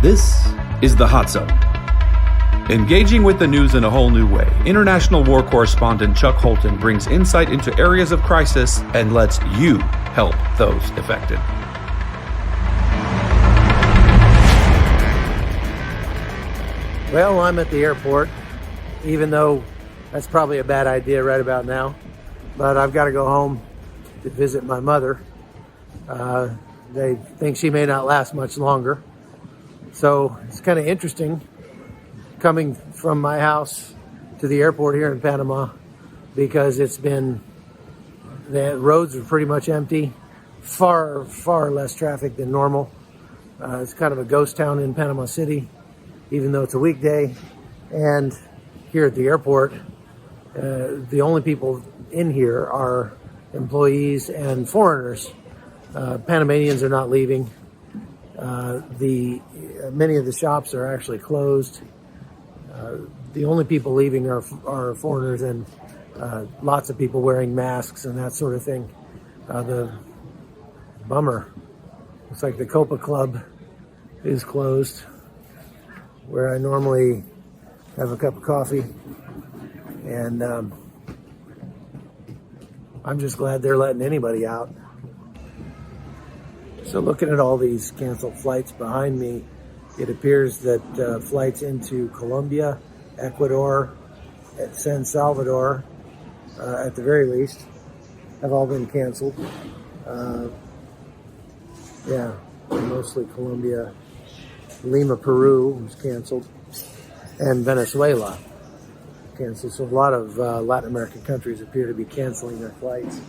This is the Hot Zone. Engaging with the news in a whole new way, international war correspondent Chuck Holton brings insight into areas of crisis and lets you help those affected. Well, I'm at the airport, even though that's probably a bad idea right about now. But I've got to go home to visit my mother. They think she may not last much longer. So it's kind of interesting coming from my house to the airport here in Panama, because the roads are pretty much empty, far less traffic than normal. It's kind of a ghost town in Panama City, even though it's a weekday. And here at the airport, the only people in here are employees and foreigners. Panamanians are not leaving. Many of the shops are actually closed. The only people leaving are foreigners and lots of people wearing masks and that sort of thing. The bummer. Looks like the Copa Club is closed, where I normally have a cup of coffee. And I'm just glad they're letting anybody out. So looking at all these canceled flights behind me, it appears that flights into Colombia, Ecuador, San Salvador, at the very least, have all been canceled. Mostly Colombia. Lima, Peru was canceled, and Venezuela canceled. So a lot of Latin American countries appear to be canceling their flights.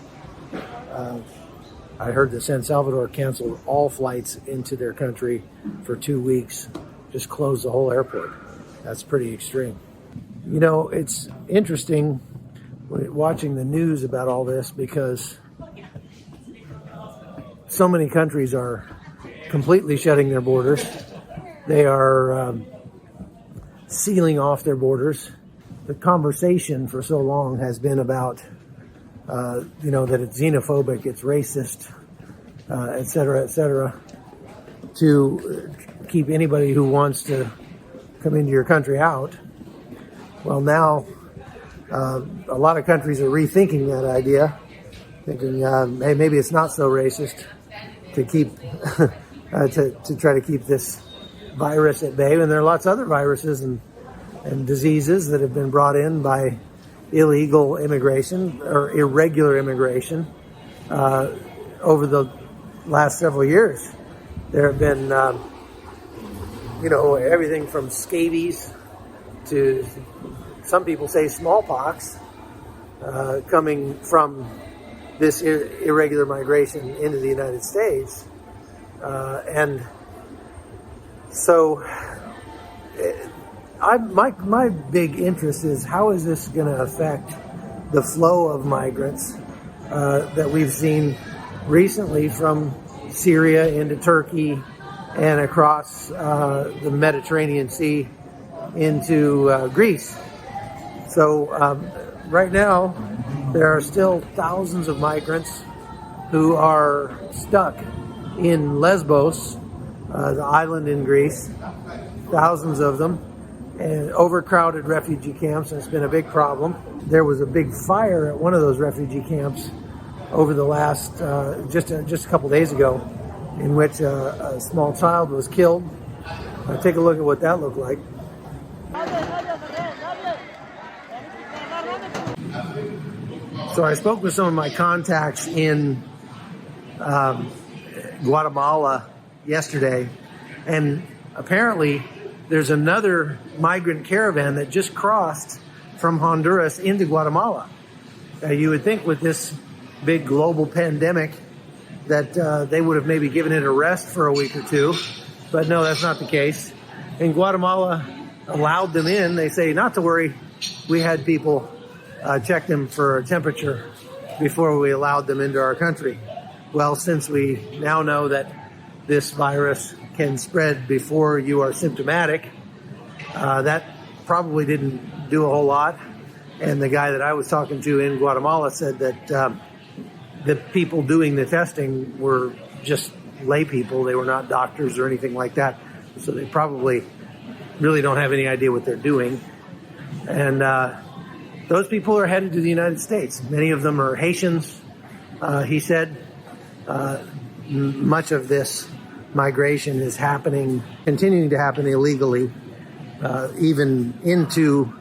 I heard that San Salvador canceled all flights into their country for 2 weeks, just closed the whole airport. That's pretty extreme. You know, it's interesting watching the news about all this, because so many countries are completely shutting their borders. They are sealing off their borders. The conversation for so long has been about that it's xenophobic, it's racist, et cetera, to keep anybody who wants to come into your country out. Well, now a lot of countries are rethinking that idea, thinking, hey, maybe it's not so racist to keep to try to keep this virus at bay. And there are lots of other viruses and diseases that have been brought in by illegal immigration or irregular immigration over the last several years. There have been, everything from scabies to, some people say, smallpox coming from this irregular migration into the United States. And so my big interest is, how is this going to affect the flow of migrants that we've seen recently from Syria into Turkey and across the Mediterranean Sea into Greece. So right now, there are still thousands of migrants who are stuck in Lesbos, the island in Greece, thousands of them, and overcrowded refugee camps, and it's been a big problem. There was a big fire at one of those refugee camps over the last, just a couple days ago, in which a small child was killed. Take a look at what that looked like. So I spoke with some of my contacts in Guatemala yesterday, and apparently there's another migrant caravan that just crossed from Honduras into Guatemala. You would think with this big global pandemic that they would have maybe given it a rest for a week or two, but no, that's not the case. And Guatemala allowed them in. They say, not to worry, we had people check them for a temperature before we allowed them into our country. Well, since we now know that this virus can spread before you are symptomatic, that probably didn't do a whole lot. And the guy that I was talking to in Guatemala said that the people doing the testing were just lay people. They were not doctors or anything like that. so they probably really don't have any idea what they're doing. And those people are headed to the United States. Many of them are Haitians, he said. Much of this migration is continuing to happen illegally, even into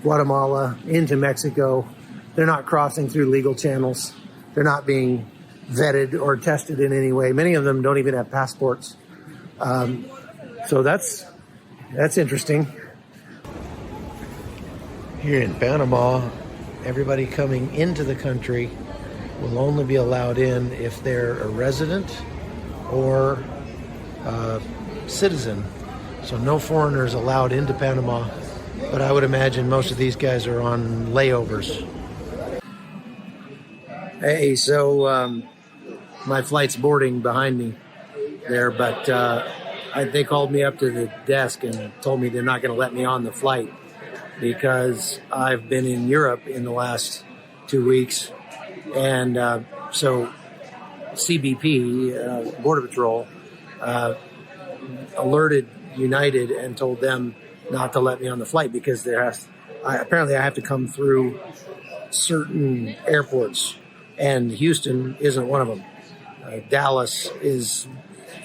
Guatemala, into Mexico. They're not crossing through legal channels. They're not being vetted or tested in any way. Many of them don't even have passports. So that's interesting. Here in Panama, everybody coming into the country will only be allowed in if they're a resident or a citizen. So no foreigners allowed into Panama, but I would imagine most of these guys are on layovers. Hey, so my flight's boarding behind me there, but they called me up to the desk and told me they're not going to let me on the flight because I've been in Europe in the last 2 weeks. And so CBP, Border Patrol, alerted United and told them not to let me on the flight because apparently I have to come through certain airports, and Houston isn't one of them. Dallas is,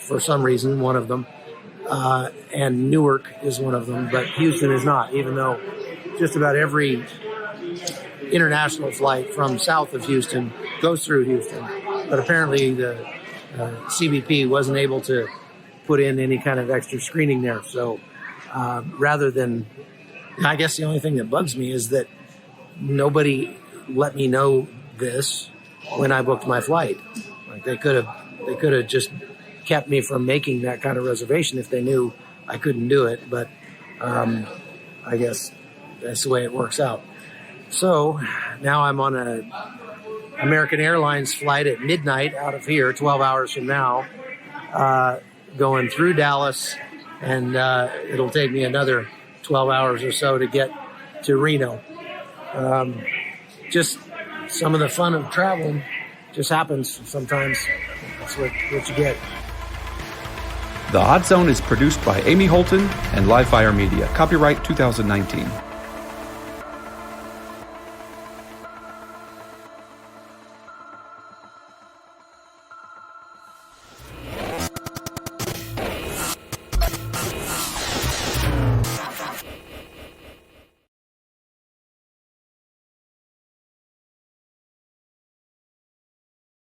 for some reason, one of them, and Newark is one of them, but Houston is not, even though just about every international flight from south of Houston goes through Houston. But apparently the CBP wasn't able to put in any kind of extra screening there. So rather than, I guess the only thing that bugs me is that nobody let me know this when I booked my flight. Like they could have just kept me from making that kind of reservation if they knew I couldn't do it. But I guess that's the way it works out. So now I'm on an American Airlines flight at midnight out of here, 12 hours from now, going through Dallas, and it'll take me another 12 hours or so to get to Reno. Just some of the fun of traveling just happens sometimes. That's what you get. The Hot Zone is produced by Amy Holton and Livefire Media. Copyright 2019.